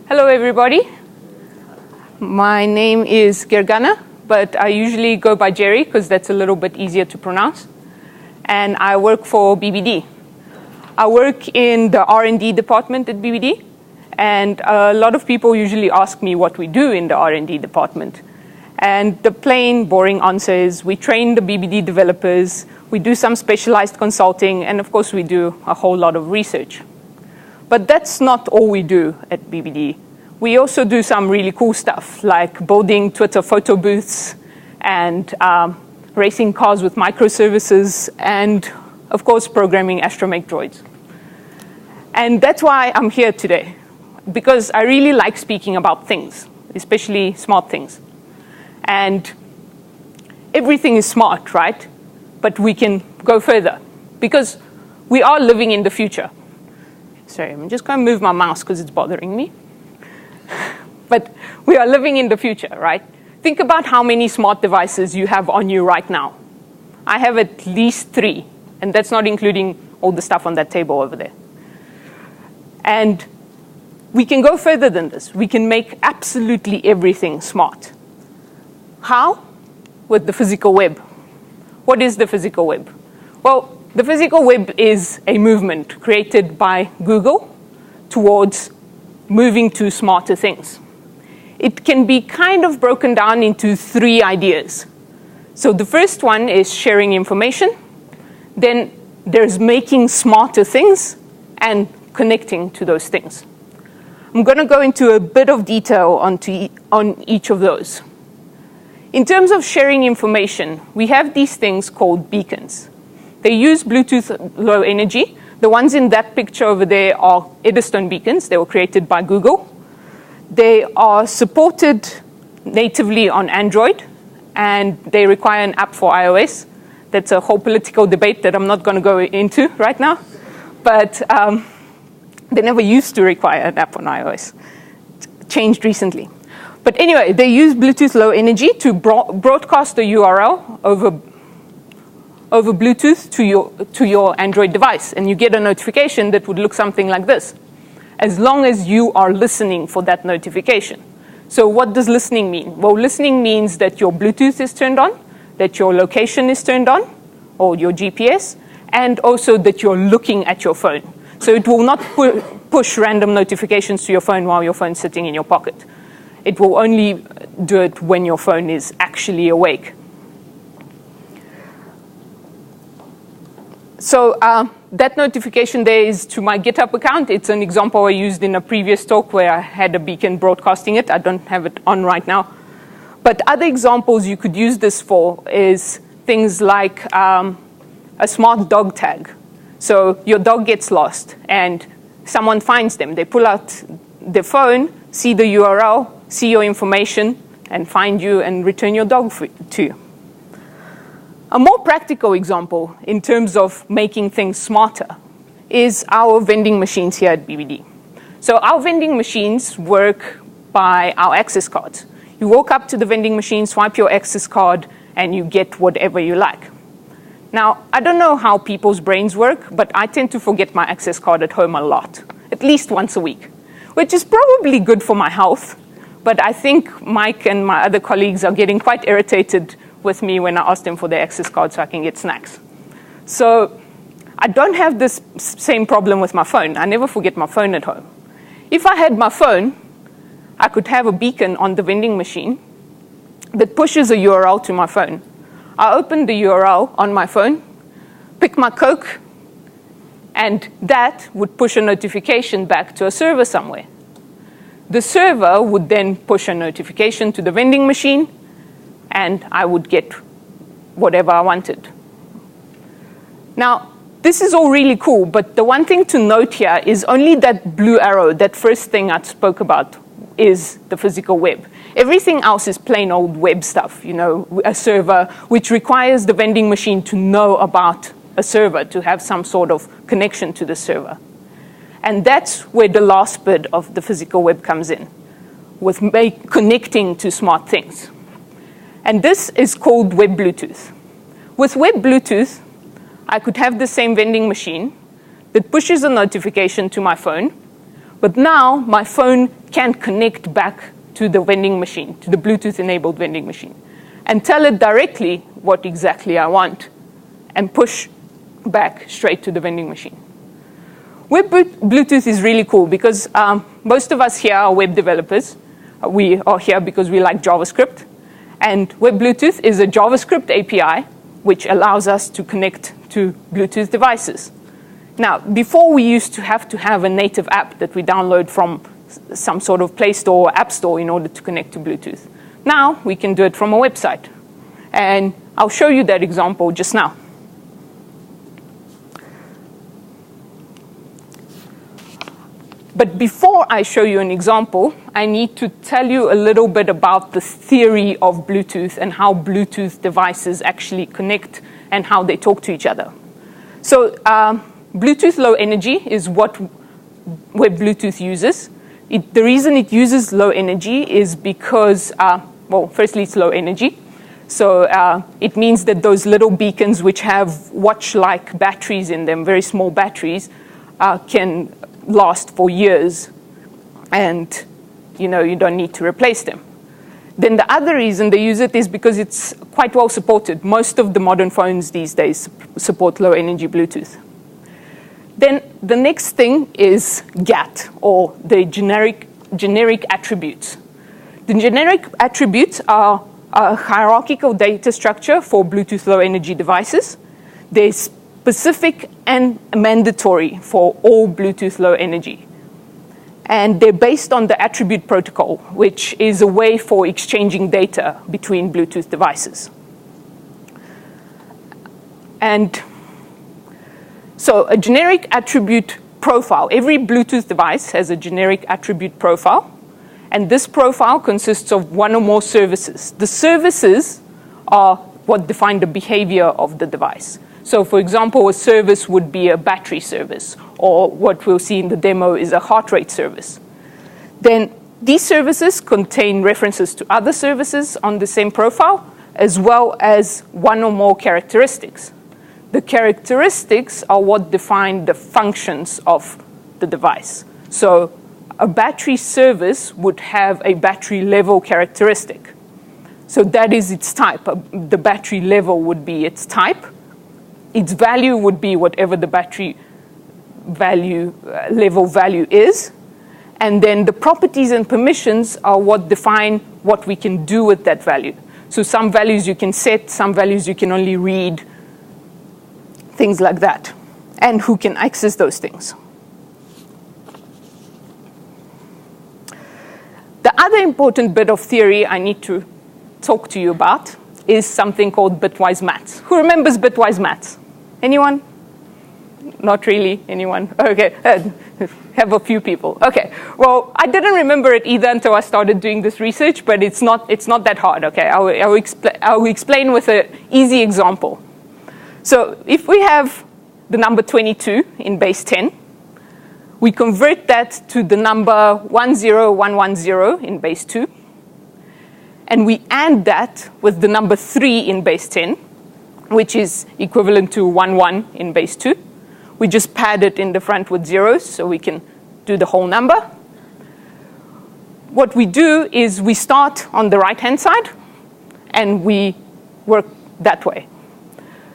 Hello, everybody. My name is Gery, but I usually go by Gery because that's a little bit easier to pronounce. And I work for BBD. I work in the R&D department at BBD. And a lot of people usually ask me what we do in the R&D department. And the plain, boring answer is we train the BBD developers, we do some specialized consulting, and of course we do a whole lot of research. But that's not all we do at BBD. We also do some really cool stuff, like building Twitter photo booths and racing cars with microservices, and of course programming astromech droids. And that's why I'm here today, because I really like speaking about things, especially smart things. And everything is smart, right? But we can go further, because we are living in the future. Sorry, I'm just going to move my mouse because it's bothering me. But we are living in the future, right? Think about how many smart devices you have on you right now. I have at least 3, and that's not including all the stuff on that table over there. And we can go further than this. We can make absolutely everything smart. How? With the physical web. What is the physical web? Well, the physical web is a movement created by Google towards moving to smarter things. It can be kind of broken down into 3 ideas. So the first one is sharing information. Then there's making smarter things and connecting to those things. I'm going to go into a bit of detail on each of those. In terms of sharing information, we have these things called beacons. They use Bluetooth Low Energy. The ones in that picture over there are Eddystone beacons. They were created by Google. They are supported natively on Android, and they require an app for iOS. That's a whole political debate that I'm not going to go into right now. But they never used to require an app on iOS. It changed recently. But anyway, they use Bluetooth Low Energy to broadcast a URL over Bluetooth to your Android device. And you get a notification that would look something like this, as long as you are listening for that notification. So what does listening mean? Well, listening means that your Bluetooth is turned on, that your location is turned on, or your GPS, and also that you're looking at your phone. So it will not push random notifications to your phone while your phone's sitting in your pocket. It will only do it when your phone is actually awake. So that notification there is to my GitHub account. It's an example I used in a previous talk where I had a beacon broadcasting it. I don't have it on right now. But other examples you could use this for is things like a smart dog tag. So your dog gets lost and someone finds them. They pull out their phone, see the URL, see your information, and find you and return your dog to you. A more practical example in terms of making things smarter is our vending machines here at BBD. So our vending machines work by our access cards. You walk up to the vending machine, swipe your access card, and you get whatever you like. Now, I don't know how people's brains work, but I tend to forget my access card at home a lot, at least once a week, which is probably good for my health. But I think Mike and my other colleagues are getting quite irritated with me when I ask them for their access card so I can get snacks. So I don't have this same problem with my phone. I never forget my phone at home. If I had my phone, I could have a beacon on the vending machine that pushes a URL to my phone. I open the URL on my phone, pick my Coke, and that would push a notification back to a server somewhere. The server would then push a notification to the vending machine, and I would get whatever I wanted. Now, this is all really cool, but the one thing to note here is only that blue arrow, that first thing I spoke about, is the physical web. Everything else is plain old web stuff, a server, which requires the vending machine to know about a server, to have some sort of connection to the server. And that's where the last bit of the physical web comes in, with connecting to smart things. And this is called Web Bluetooth. With Web Bluetooth, I could have the same vending machine that pushes a notification to my phone, But now my phone can connect back to the vending machine, to the Bluetooth-enabled vending machine, and tell it directly what exactly I want, and push back straight to the vending machine. Web Bluetooth is really cool because most of us here are web developers. We are here because we like JavaScript. And Web Bluetooth is a JavaScript API which allows us to connect to Bluetooth devices. Now, before we used to have a native app that we download from some sort of Play Store or App Store in order to connect to Bluetooth. Now, we can do it from a website. And I'll show you that example just now. But before I show you an example, I need to tell you a little bit about the theory of Bluetooth and how Bluetooth devices actually connect and how they talk to each other. So Bluetooth Low Energy is what Web Bluetooth uses. The reason it uses low energy is because, well, firstly, it's low energy. So it means that those little beacons which have watch-like batteries in them, very small batteries, can last for years, and you don't need to replace them. Then the other reason they use it is because it's quite well supported. Most of the modern phones these days support low energy Bluetooth. Then the next thing is GATT, or the generic attributes. The generic attributes are a hierarchical data structure for Bluetooth low energy devices. They're specific and mandatory for all Bluetooth low energy. And they're based on the attribute protocol, which is a way for exchanging data between Bluetooth devices. And so a generic attribute profile, every Bluetooth device has a generic attribute profile. And this profile consists of one or more services. The services are what define the behavior of the device. So for example, a service would be a battery service, or what we'll see in the demo is a heart rate service. Then these services contain references to other services on the same profile, as well as one or more characteristics. The characteristics are what define the functions of the device. So a battery service would have a battery level characteristic. So that is its type. The battery level would be its type. Its value would be whatever the battery level value is. And then the properties and permissions are what define what we can do with that value. So some values you can set, some values you can only read, things like that. And who can access those things. The other important bit of theory I need to talk to you about is something called Bitwise Mats. Who remembers Bitwise Mats? Anyone? Not really. Anyone? Okay. Have a few people. Okay. Well, I didn't remember it either until I started doing this research, but it's not that hard. Okay. I will explain with an easy example. So if we have the number 22 in base 10, we convert that to the number 10110 in base 2, and we add that with the number 3 in base 10, which is equivalent to 11 in base 2. We just pad it in the front with zeros so we can do the whole number. What we do is we start on the right-hand side, and we work that way.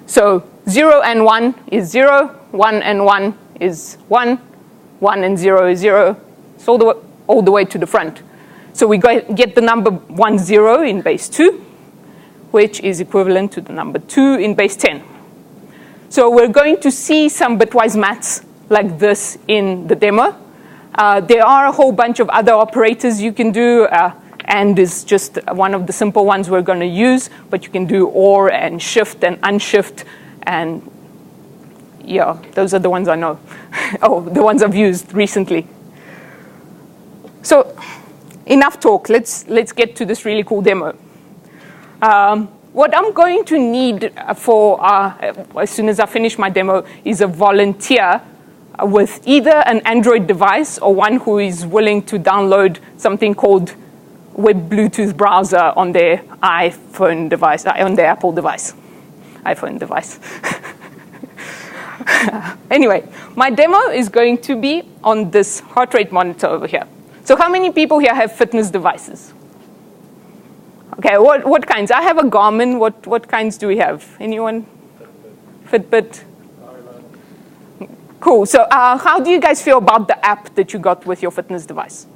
So 0 and 1 is 0, 1 and 1 is 1, 1 and 0 is 0, so all the way to the front. So we get the number 10 in base 2, which is equivalent to the number 2 in base 10. So we're going to see some bitwise mats like this in the demo. There are a whole bunch of other operators you can do, and is just one of the simple ones we're going to use, but you can do OR and shift and unshift, and yeah, those are the ones I know. Oh, the ones I've used recently. So enough talk, let's get to this really cool demo. What I'm going to need for, as soon as I finish my demo, is a volunteer with either an Android device or one who is willing to download something called Web Bluetooth browser on their iPhone device, on their Apple device, iPhone device. Anyway, my demo is going to be on this heart rate monitor over here. So how many people here have fitness devices? Okay, what kinds? I have a Garmin. What kinds do we have? Anyone? Fitbit. Cool. So how do you guys feel about the app that you got with your fitness device?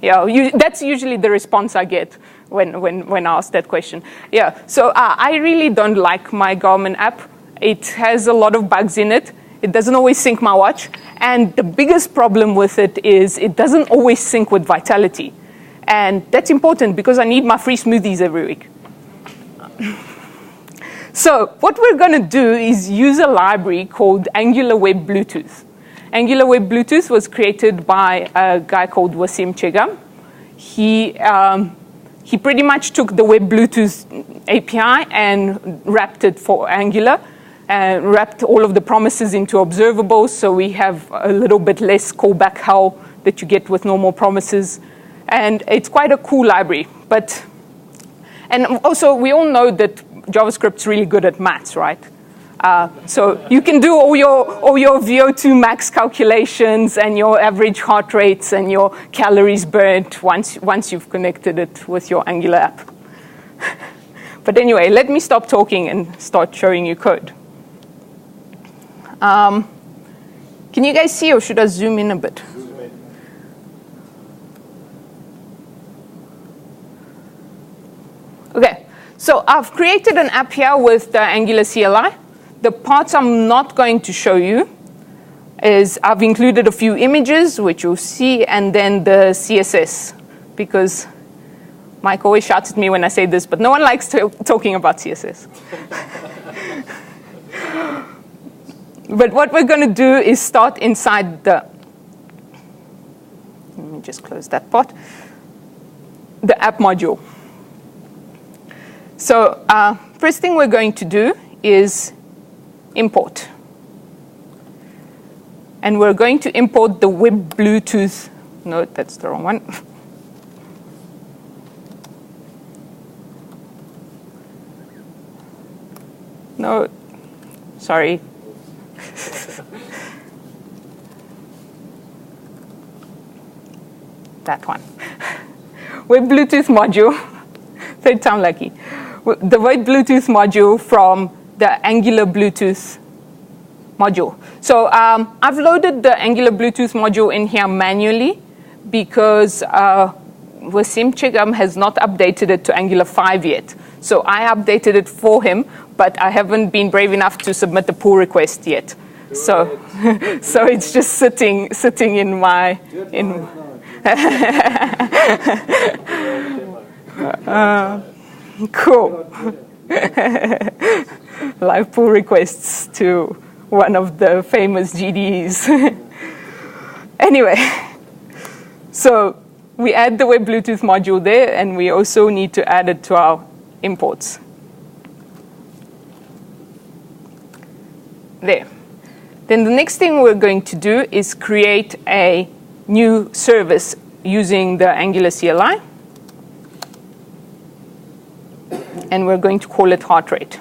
Yeah, that's usually the response I get when I ask that question. Yeah, so I really don't like my Garmin app. It has a lot of bugs in it. It doesn't always sync my watch. And the biggest problem with it is it doesn't always sync with Vitality. And that's important because I need my free smoothies every week. So what we're going to do is use a library called Angular Web Bluetooth. Angular Web Bluetooth was created by a guy called Wasim Chegam. He pretty much took the Web Bluetooth API and wrapped it for Angular, and wrapped all of the promises into observables, so we have a little bit less callback hell that you get with normal promises. And it's quite a cool library. And also, we all know that JavaScript's really good at maths, right? So you can do all your VO2 max calculations and your average heart rates and your calories burnt once you've connected it with your Angular app. But anyway, let me stop talking and start showing you code. Can you guys see, or should I zoom in a bit? Okay, so I've created an app here with the Angular CLI. The parts I'm not going to show you is I've included a few images, which you'll see, and then the CSS, because Mike always shouts at me when I say this, but no one likes talking about CSS. But what we're going to do is start inside let me just close that part, the app module. So first thing we're going to do is import. And we're going to import the Web Bluetooth. No, that's the wrong one. No, sorry. That one. Web Bluetooth module. Third time lucky. The Web Bluetooth module from the Angular Bluetooth module. So I've loaded the Angular Bluetooth module in here manually because Wasim Chegam has not updated it to Angular 5 yet. So I updated it for him, but I haven't been brave enough to submit a pull request yet. So it's just sitting in my cool. Live pull requests to one of the famous GDEs. Anyway, so we add the Web Bluetooth module there, and we also need to add it to our imports. There. Then the next thing we're going to do is create a new service using the Angular CLI. And we're going to call it heart rate.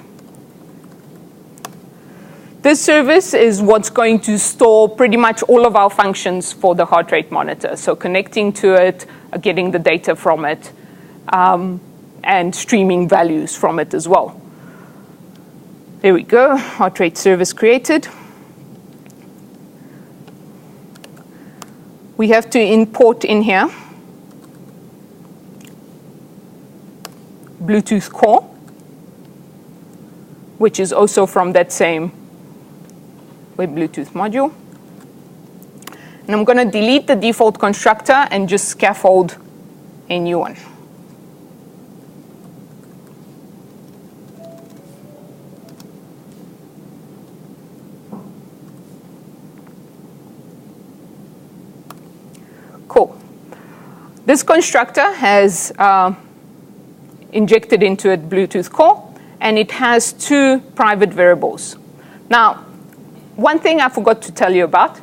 This service is what's going to store pretty much all of our functions for the heart rate monitor. So connecting to it, getting the data from it, and streaming values from it as well. There we go, heart rate service created. We have to import in here Bluetooth core, which is also from that same Web Bluetooth module. And I'm going to delete the default constructor and just scaffold a new one. Cool. This constructor has injected into it Bluetooth core, and it has two private variables. Now, one thing I forgot to tell you about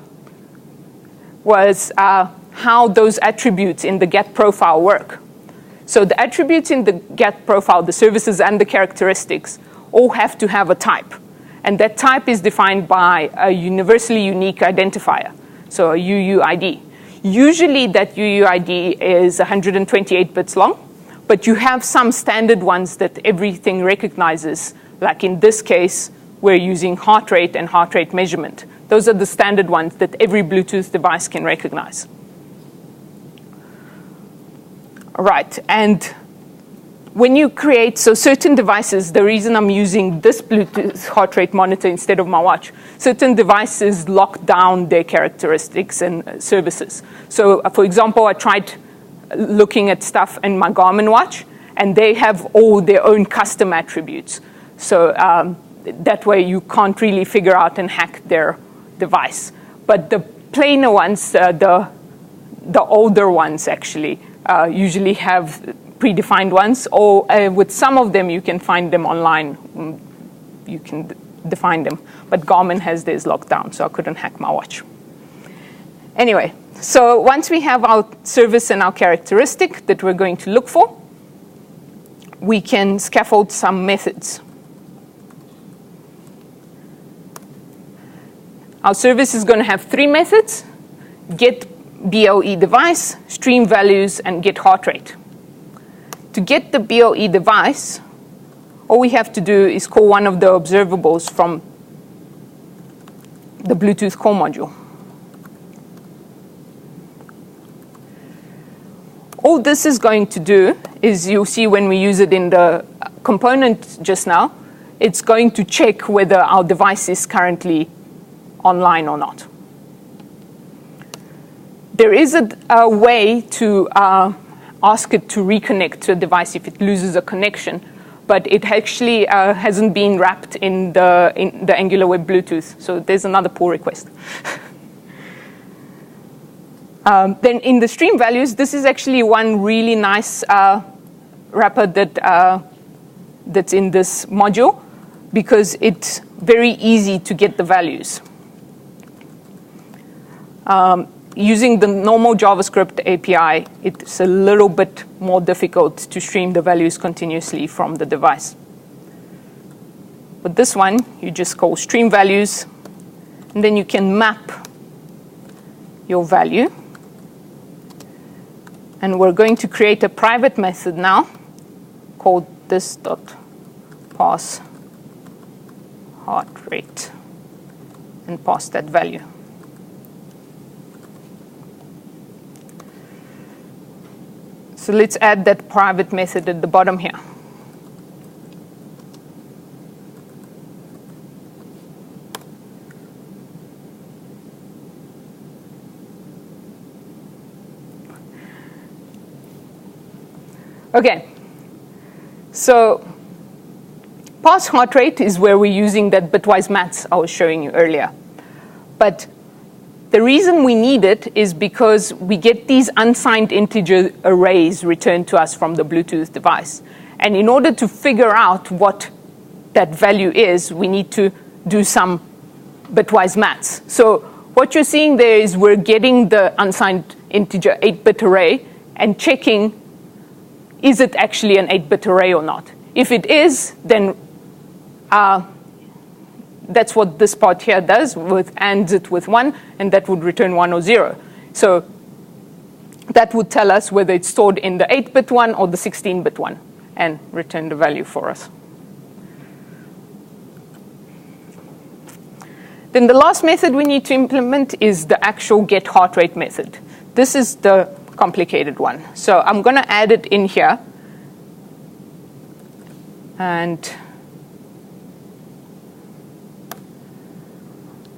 was how those attributes in the get profile work. So the attributes in the get profile, the services and the characteristics, all have to have a type. And that type is defined by a universally unique identifier, so a UUID. Usually that UUID is 128 bits long, but you have some standard ones that everything recognizes. Like in this case, we're using heart rate and heart rate measurement. Those are the standard ones that every Bluetooth device can recognize. All right, and when you create, so certain devices, the reason I'm using this Bluetooth heart rate monitor instead of my watch, certain devices lock down their characteristics and services. So for example, I tried looking at stuff in my Garmin watch, and they have all their own custom attributes. So that way you can't really figure out and hack their device. But the plainer ones, the older ones actually, usually have predefined ones, or with some of them you can find them online. You can define them, but Garmin has theirs locked down, so I couldn't hack my watch. Anyway, so once we have our service and our characteristic that we're going to look for, we can scaffold some methods. Our service is going to have 3 methods: get BLE device, stream values, and get heart rate. To get the BLE device, all we have to do is call one of the observables from the Bluetooth core module. All this is going to do is, you'll see when we use it in the component just now, it's going to check whether our device is currently online or not. There is a way to ask it to reconnect to a device if it loses a connection, but it actually hasn't been wrapped in the Angular Web Bluetooth, so there's another pull request. Then in the stream values, this is actually one really nice wrapper that's in this module, because it's very easy to get the values. Using the normal JavaScript API, it's a little bit more difficult to stream the values continuously from the device. With this one, you just call stream values, and then you can map your value. And we're going to create a private method now called this.pass heart rate and pass that value. So let's add that private method at the bottom here. Okay, so pass heart rate is where we're using that Bitwise Mats I was showing you earlier. But the reason we need it is because we get these unsigned integer arrays returned to us from the Bluetooth device. And in order to figure out what that value is, we need to do some Bitwise Mats. So what you're seeing there is we're getting the unsigned integer 8-bit array and checking, is it actually an 8-bit array or not? If it is, then that's what this part here does, ANDs it with 1, and that would return 1 or 0. So that would tell us whether it's stored in the 8-bit one or the 16-bit one, and return the value for us. Then the last method we need to implement is the actual get heart rate method. This is the complicated one. So I'm going to add it in here. And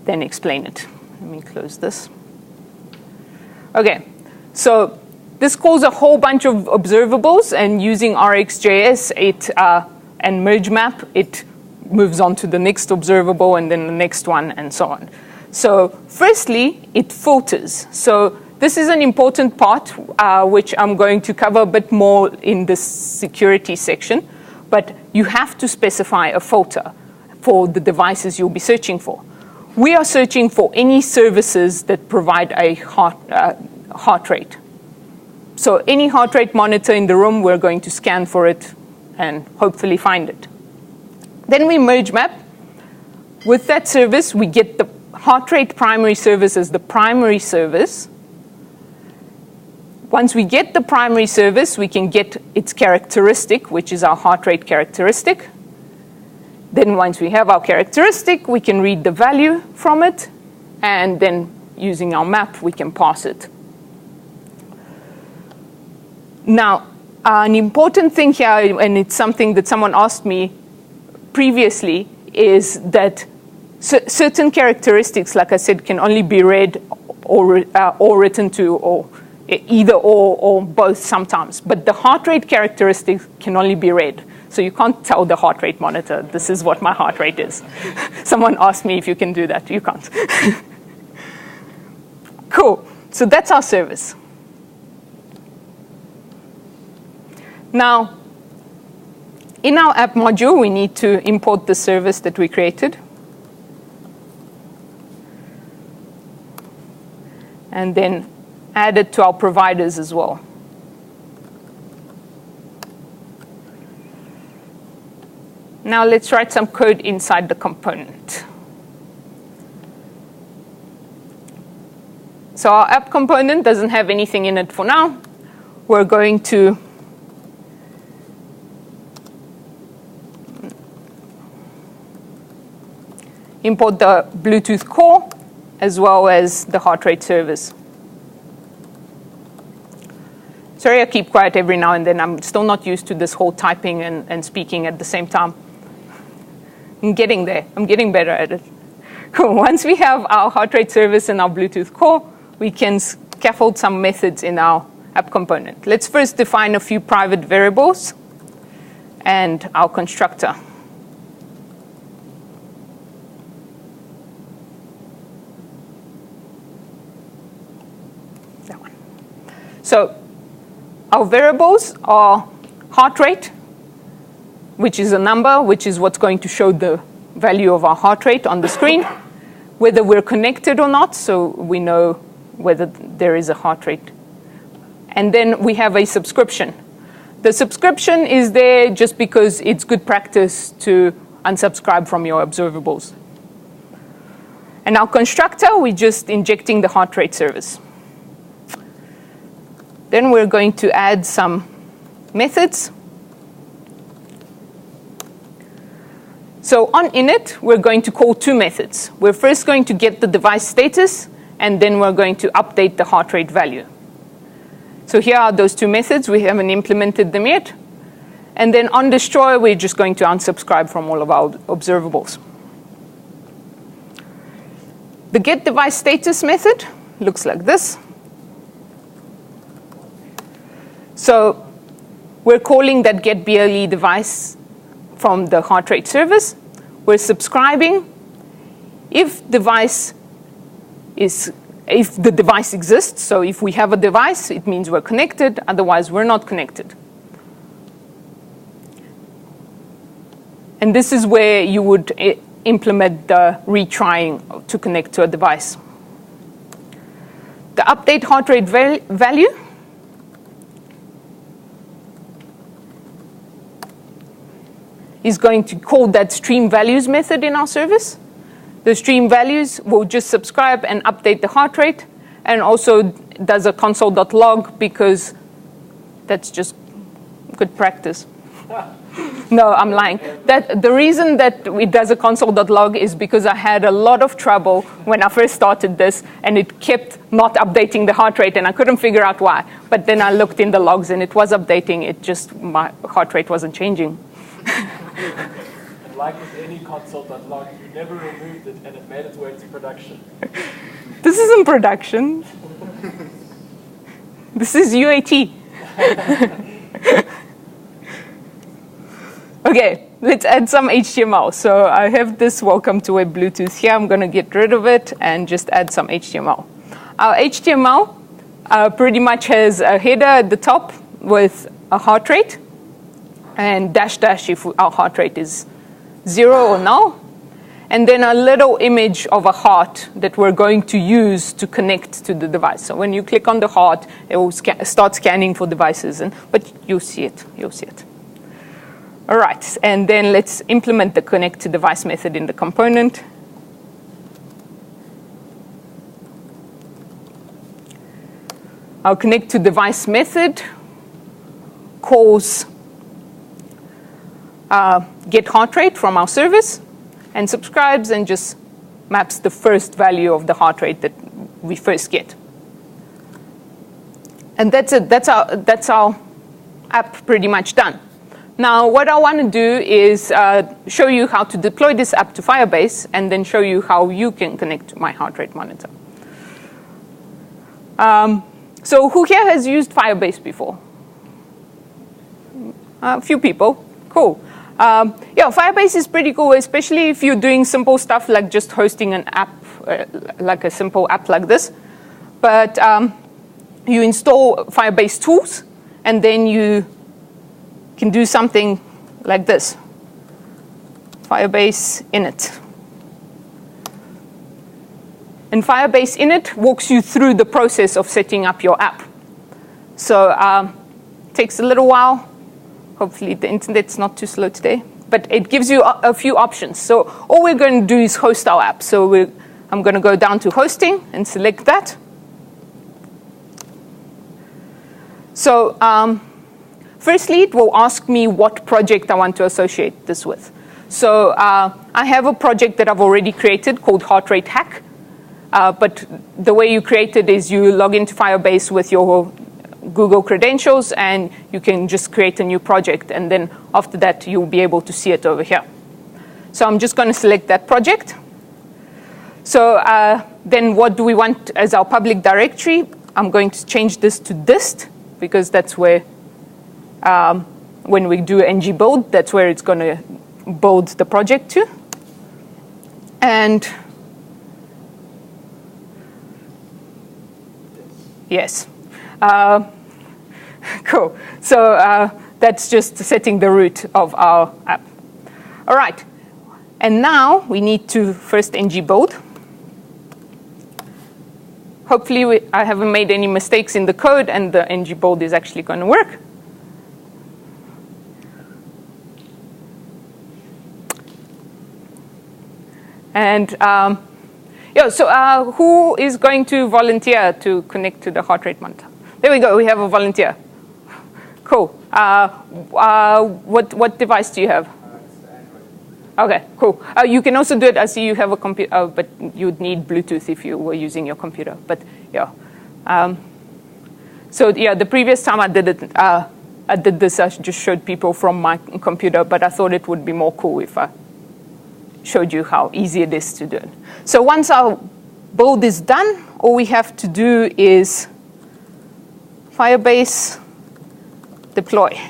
then explain it. Let me close this. Okay, so this calls a whole bunch of observables, and using Jozi.JS and merge map, it moves on to the next observable and then the next one and so on. So firstly, it filters. So this is an important part, which I'm going to cover a bit more in the security section, but you have to specify a filter for the devices you'll be searching for. We are searching for any services that provide a heart rate. So any heart rate monitor in the room, we're going to scan for it and hopefully find it. Then we merge map with that service, we get the heart rate primary service as the primary service. Once we get the primary service, we can get its characteristic, which is our heart rate characteristic. Then once we have our characteristic, we can read the value from it, and then using our map, we can parse it. Now, an important thing here, and it's something that someone asked me previously, is that certain characteristics, like I said, can only be read or written to, or either or both sometimes. But the heart rate characteristic can only be read. So you can't tell the heart rate monitor, this is what my heart rate is. Someone asked me if you can do that. You can't. Cool. So that's our service. Now, in our app module, we need to import the service that we created. And then add it to our providers as well. Now let's write some code inside the component. So our app component doesn't have anything in it for now. We're going to import the Bluetooth core as well as the heart rate service. Sorry, I keep quiet every now and then. I'm still not used to this whole typing and speaking at the same time. I'm getting there. I'm getting better at it. Cool. Once we have our heart rate service and our Bluetooth core, we can scaffold some methods in our app component. Let's first define a few private variables and our constructor. That one. So our variables are heart rate, which is a number, which is what's going to show the value of our heart rate on the screen, whether we're connected or not, so we know whether there is a heart rate. And then we have a subscription. The subscription is there just because it's good practice to unsubscribe from your observables. And our constructor, we're just injecting the heart rate service. Then we're going to add some methods. So on init, we're going to call two methods. We're first going to get the device status, and then we're going to update the heart rate value. So here are those two methods. We haven't implemented them yet. And then on destroy, we're just going to unsubscribe from all of our observables. The get device status method looks like this. So we're calling that get BLE device from the heart rate service. We're subscribing if the device exists. So if we have a device, it means we're connected. Otherwise, we're not connected. And this is where you would implement the retrying to connect to a device. The update heart rate value is going to call that stream values method in our service. The stream values will just subscribe and update the heart rate, and also does a console.log because that's just good practice. No, I'm lying. The reason that it does a console.log is because I had a lot of trouble when I first started this, and it kept not updating the heart rate, and I couldn't figure out why. But then I looked in the logs, and it was updating. It just, my heart rate wasn't changing. And like with any console.log, you never removed it, and it made its way to production. This isn't production. This is UAT. Okay, let's add some HTML. So I have this welcome to web Bluetooth here. I'm going to get rid of it and just add some HTML. Our HTML pretty much has a header at the top with a heart rate, and dash dash if our heart rate is 0 or null, and then a little image of a heart that we're going to use to connect to the device. So when you click on the heart, it will start scanning for devices, but you'll see it. All right, and then let's implement the connect to device method in the component. Our connect to device method calls get heart rate from our service and subscribes and just maps the first value of the heart rate that we first get. And that's it. That's our app pretty much done. Now, what I want to do is show you how to deploy this app to Firebase and then show you how you can connect to my heart rate monitor. So who here has used Firebase before? A few people. Cool. Yeah, Firebase is pretty cool, especially if you're doing simple stuff like just hosting an app, like a simple app like this. But you install Firebase tools, and then you can do something like this. Firebase init. And Firebase init walks you through the process of setting up your app. So it takes a little while. Hopefully the internet's not too slow today. But it gives you a few options. So all we're going to do is host our app. So I'm going to go down to hosting and select that. So firstly, it will ask me what project I want to associate this with. So I have a project that I've already created called Heart Rate Hack. But the way you create it is you log into Firebase with your Google credentials, and you can just create a new project. And then after that, you'll be able to see it over here. So I'm just going to select that project. So then what do we want as our public directory? I'm going to change this to dist, because that's where, when we do ng build, that's where it's going to build the project to. And yes. Cool. So that's just setting the root of our app. All right. And now we need to first ng build. Hopefully I haven't made any mistakes in the code, and the ng build is actually going to work. And yeah, so who is going to volunteer to connect to the heart rate monitor? There we go. We have a volunteer. Cool. What device do you have? Okay, cool. You can also do it. I see you have a computer, but you'd need Bluetooth if you were using your computer. But yeah. So yeah, the previous time I did it, I did this. I just showed people from my computer, but I thought it would be more cool if I showed you how easy it is to do it. So once our build is done, all we have to do is Firebase deploy.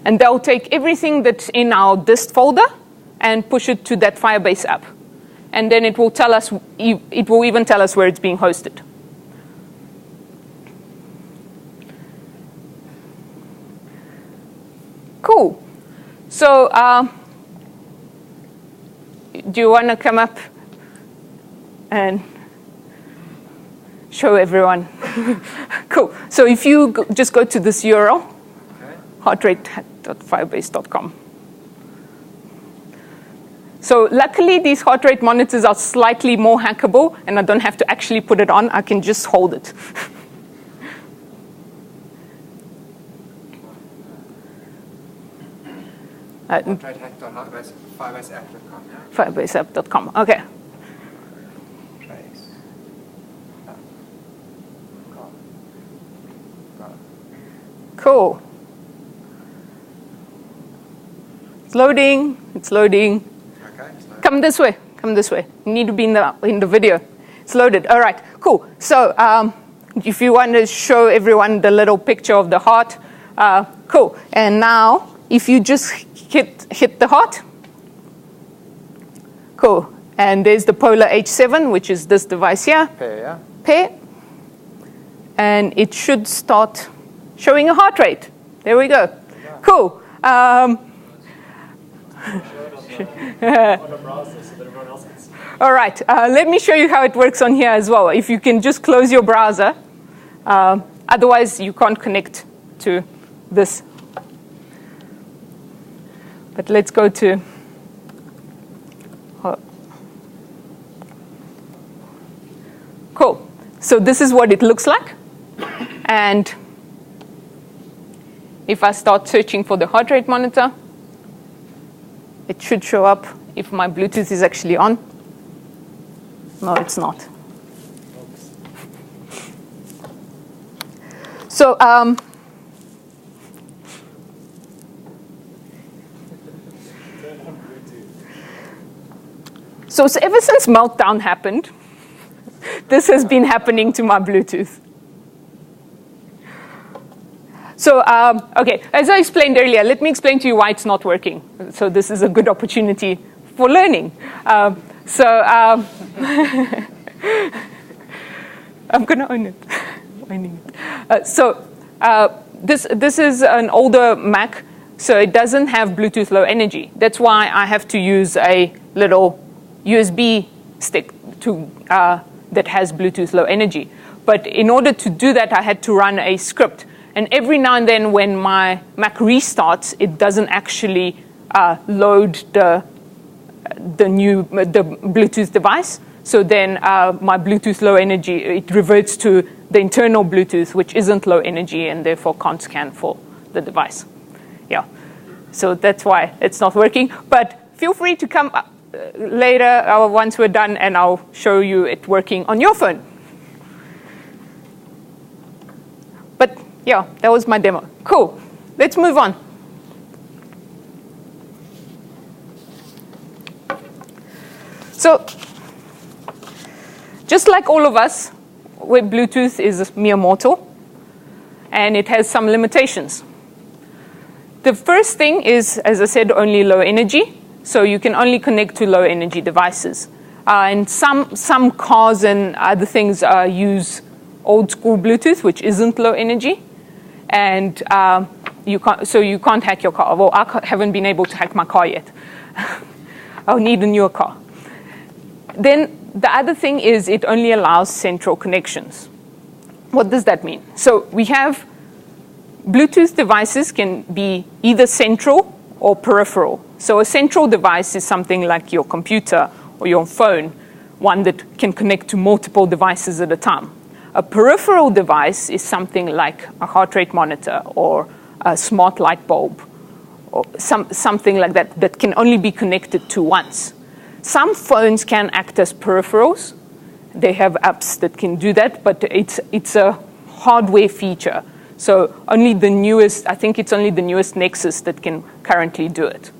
And they'll take everything that's in our dist folder and push it to that Firebase app. And then it will tell us, it will even tell us where it's being hosted. Cool. So do you want to come up and show everyone? Cool. So if you just go to this URL, okay. heartrate.firebase.com. So luckily, these heart rate monitors are slightly more hackable, and I don't have to actually put it on. I can just hold it. Firebaseapp.com. Firebaseapp.com. Okay. Cool. It's loading. It's loading. Okay. Come this way. Come this way. You need to be in the video. It's loaded. All right. Cool. So if you want to show everyone the little picture of the heart, cool. And now if you just hit the heart, cool. And there's the Polar H7, which is this device here. Pair, yeah. Pair. And it should start showing a heart rate. There we go. Yeah. Cool. All right. Let me show you how it works on here as well. If you can just close your browser. Otherwise, you can't connect to this. But let's go to... Cool. So this is what it looks like. And if I start searching for the heart rate monitor, it should show up if my Bluetooth is actually on. No, it's not. So so ever since Meltdown happened, this has been happening to my Bluetooth. So, OK, as I explained earlier, let me explain to you why it's not working. So this is a good opportunity for learning. I'm going to own it. This is an older Mac, so it doesn't have Bluetooth Low Energy. That's why I have to use a little USB stick that has Bluetooth Low Energy. But in order to do that, I had to run a script. And every now and then when my Mac restarts, it doesn't actually load the Bluetooth device. So then my Bluetooth Low Energy, it reverts to the internal Bluetooth, which isn't low energy and therefore can't scan for the device. Yeah. So that's why it's not working. But feel free to come later once we're done, and I'll show you it working on your phone. But yeah, that was my demo. Cool. Let's move on. So just like all of us, web Bluetooth is mere mortal, and it has some limitations. The first thing is, as I said, only low energy. So you can only connect to low energy devices. And some cars and other things use old school Bluetooth, which isn't low energy. And you can't hack your car. Well, I haven't been able to hack my car yet. I'll need a newer car. Then the other thing is it only allows central connections. What does that mean? So we have Bluetooth devices can be either central or peripheral. So a central device is something like your computer or your phone, one that can connect to multiple devices at a time. A peripheral device is something like a heart rate monitor or a smart light bulb or something like that that can only be connected to once. Some phones can act as peripherals. They have apps that can do that, but it's a hardware feature. So only the newest, I think it's only the newest Nexus that can currently do it.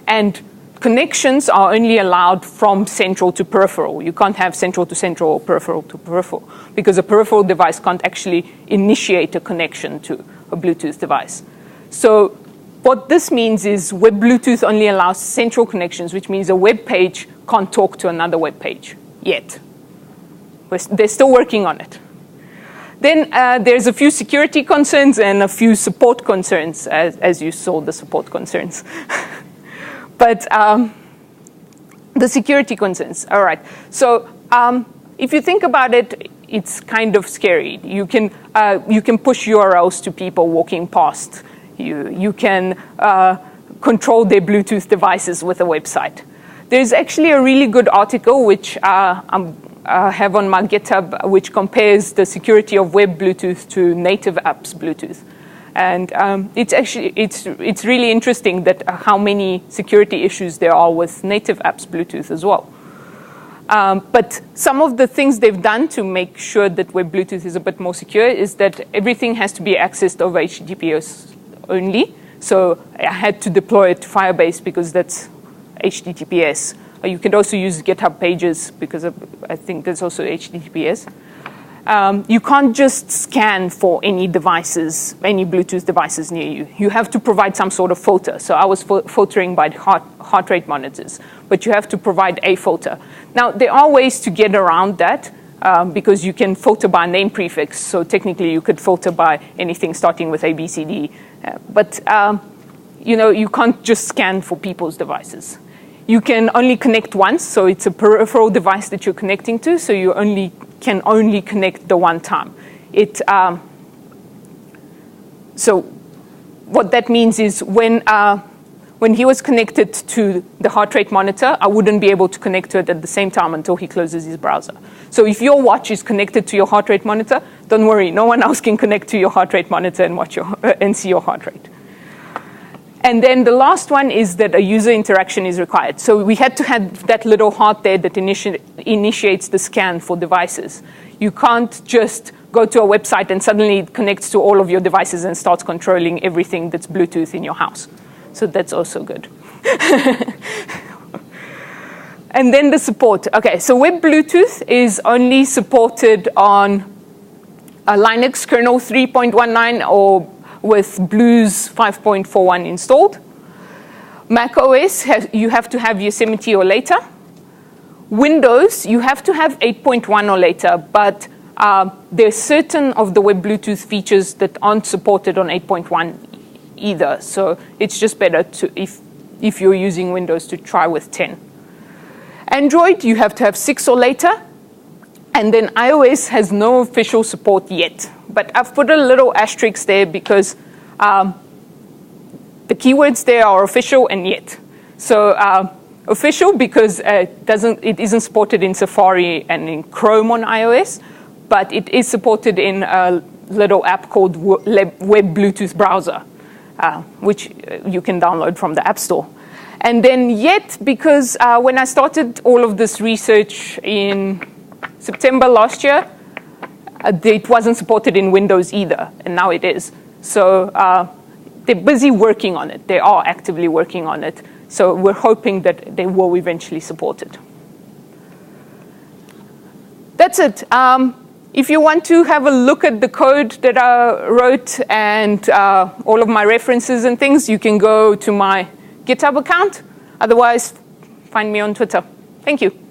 And connections are only allowed from central to peripheral. You can't have central to central or peripheral to peripheral, because a peripheral device can't actually initiate a connection to a Bluetooth device. So what this means is web Bluetooth only allows central connections, which means a web page can't talk to another web page yet. They're still working on it. Then there's a few security concerns and a few support concerns, as you saw the support concerns. But the security concerns, all right. So if you think about it, it's kind of scary. You can push URLs to people walking past. You can control their Bluetooth devices with a website. There's actually a really good article which I have on my GitHub, which compares the security of web Bluetooth to native apps Bluetooth. And it's really interesting that how many security issues there are with native apps Bluetooth as well. But some of the things they've done to make sure that web Bluetooth is a bit more secure is that everything has to be accessed over HTTPS only. So I had to deploy it to Firebase because that's HTTPS. You can also use GitHub Pages because I think there's also HTTPS. You can't just scan for any devices, any Bluetooth devices near you. You have to provide some sort of filter. So I was filtering by heart rate monitors, but you have to provide a filter. Now, there are ways to get around that because you can filter by name prefix. So technically, you could filter by anything starting with A, B, C, D. But you can't just scan for people's devices. You can only connect once, so it's a peripheral device that you're connecting to, so you can only connect the one time. So what that means is when when he was connected to the heart rate monitor, I wouldn't be able to connect to it at the same time until he closes his browser. So if your watch is connected to your heart rate monitor, don't worry, no one else can connect to your heart rate monitor and see your heart rate. And then the last one is that a user interaction is required. So we had to have that little heart there that initiates the scan for devices. You can't just go to a website and suddenly it connects to all of your devices and starts controlling everything that's Bluetooth in your house. So that's also good. And then the support. Okay, so Web Bluetooth is only supported on a Linux kernel 3.19 or with Blues 5.41 installed. Mac OS, you have to have Yosemite or later. Windows, you have to have 8.1 or later, but there's certain of the Web Bluetooth features that aren't supported on 8.1 either. So it's just better to, if you're using Windows, to try with 10. Android, you have to have 6 or later. And then iOS has no official support yet. But I've put a little asterisk there because the keywords there are official and yet. So official because it isn't supported in Safari and in Chrome on iOS, but it is supported in a little app called Web Bluetooth Browser, which you can download from the App Store. And then yet, because when I started all of this research in September last year, it wasn't supported in Windows either, and now it is. So they're busy working on it. They are actively working on it. So we're hoping that they will eventually support it. That's it. If you want to have a look at the code that I wrote and all of my references and things, you can go to my GitHub account. Otherwise, find me on Twitter. Thank you.